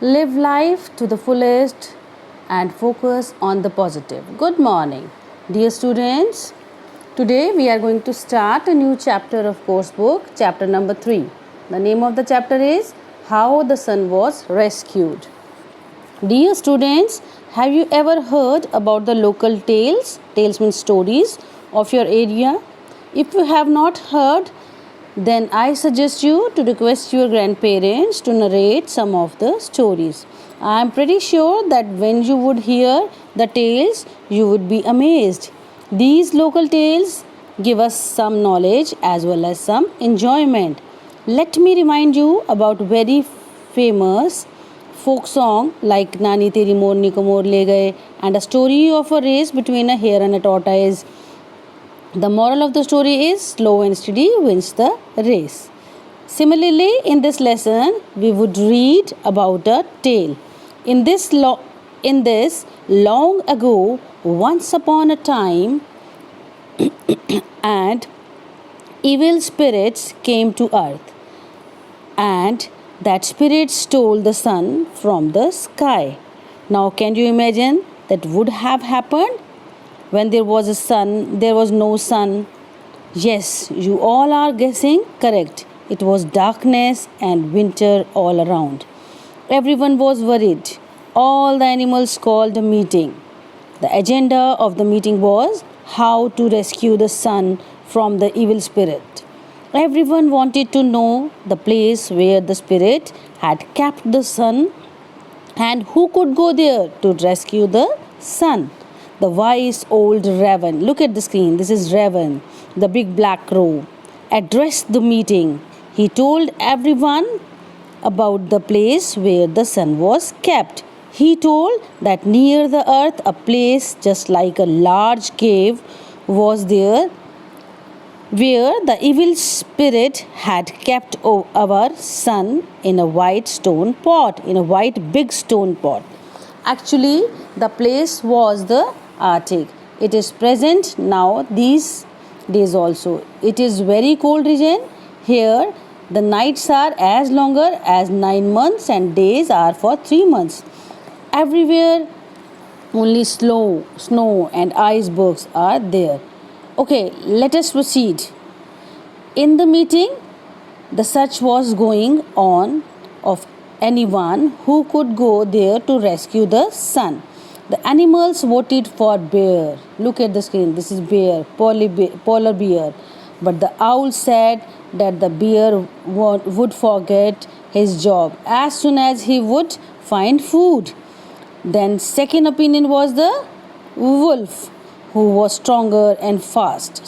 Live life to the fullest and focus on the positive. Good morning, dear students. Today we are going to start a new chapter of course book, chapter number 3. The name of the chapter is How the Sun Was Rescued. Dear students, have you ever heard about the local tales? Tales means stories of your area. If you have not heard, then I suggest you to request your grandparents to narrate some of the stories. I am pretty sure that when you would hear the tales, you would be amazed. These local tales give us some knowledge as well as some enjoyment. Let me remind you about very famous folk song like Nani Teri Morni Ko Mor Le Gaye and a story of a race between a hare and a tortoise. The moral of the story is slow and steady wins the race. Similarly, in this lesson, we would read about a tale. In this long ago, once upon a time, and evil spirits came to earth, and that spirit stole the sun from the sky. Now, can you imagine that would have happened? When there was a sun, there was no sun. Yes, you all are guessing correct. It was darkness and winter all around. Everyone was worried. All the animals called a meeting. The agenda of the meeting was how to rescue the sun from the evil spirit. Everyone wanted to know the place where the spirit had kept the sun and who could go there to rescue the sun. The wise old raven, look at the screen, this is Raven, the big black crow, addressed the meeting. He told everyone about the place where the sun was kept. He told that near the earth, a place just like a large cave was there where the evil spirit had kept our sun in a white stone pot, in a white big stone pot. Actually, the place was the Arctic. It is present now these days also. It is very cold region. Here the nights are as longer as 9 months and days are for 3 months. Everywhere only snow and icebergs are there. Okay, let us proceed. In the meeting, the search was going on of anyone who could go there to rescue the sun. The animals voted for bear. Look at the screen. This is bear, polar bear. But the owl said that the bear would forget his job as soon as he would find food. Then second opinion was the wolf, who was stronger and fast.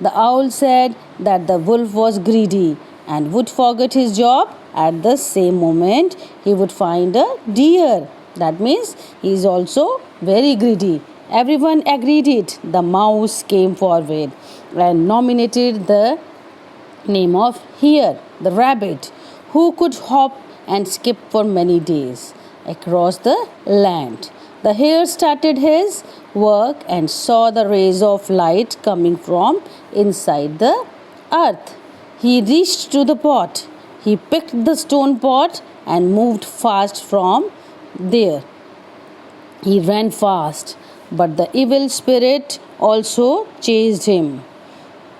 The owl said that the wolf was greedy and would forget his job at the same moment he would find a deer. That means he is also very greedy. Everyone agreed it. The mouse came forward and nominated the name of Hare, the rabbit, who could hop and skip for many days across the land. The hare started his work and saw the rays of light coming from inside the earth. He reached to the pot. He picked the stone pot and moved fast from there. He ran fast, but the evil spirit also chased him.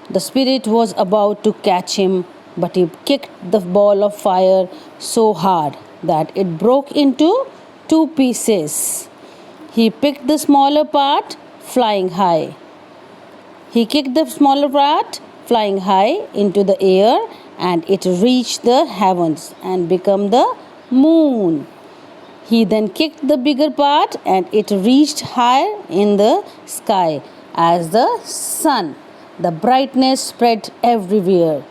The spirit was about to catch him, but he kicked the ball of fire so hard that it broke into 2 pieces. He picked the smaller part, flying high. He kicked the smaller part, flying high into the air, and it reached the heavens and became the moon. He then kicked the bigger part and it reached higher in the sky as the sun. The brightness spread everywhere.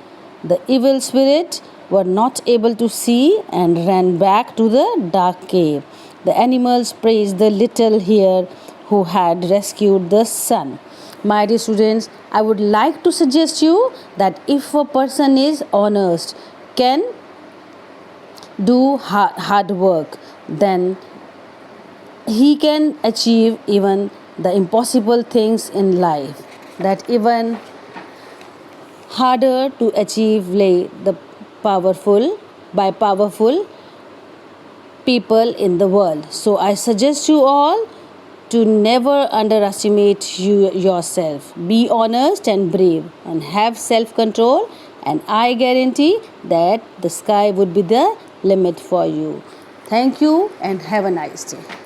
The evil spirits were not able to see and ran back to the dark cave. The animals praised the little hare who had rescued the sun. My dear students, I would like to suggest you that if a person is honest, can do hard work, then he can achieve even the impossible things in life that even harder to achieve lay the powerful by powerful people in the world. So I suggest you all to never underestimate yourself. Be honest and brave and have self-control, and I guarantee that the sky would be the limit for you. Thank you and have a nice day.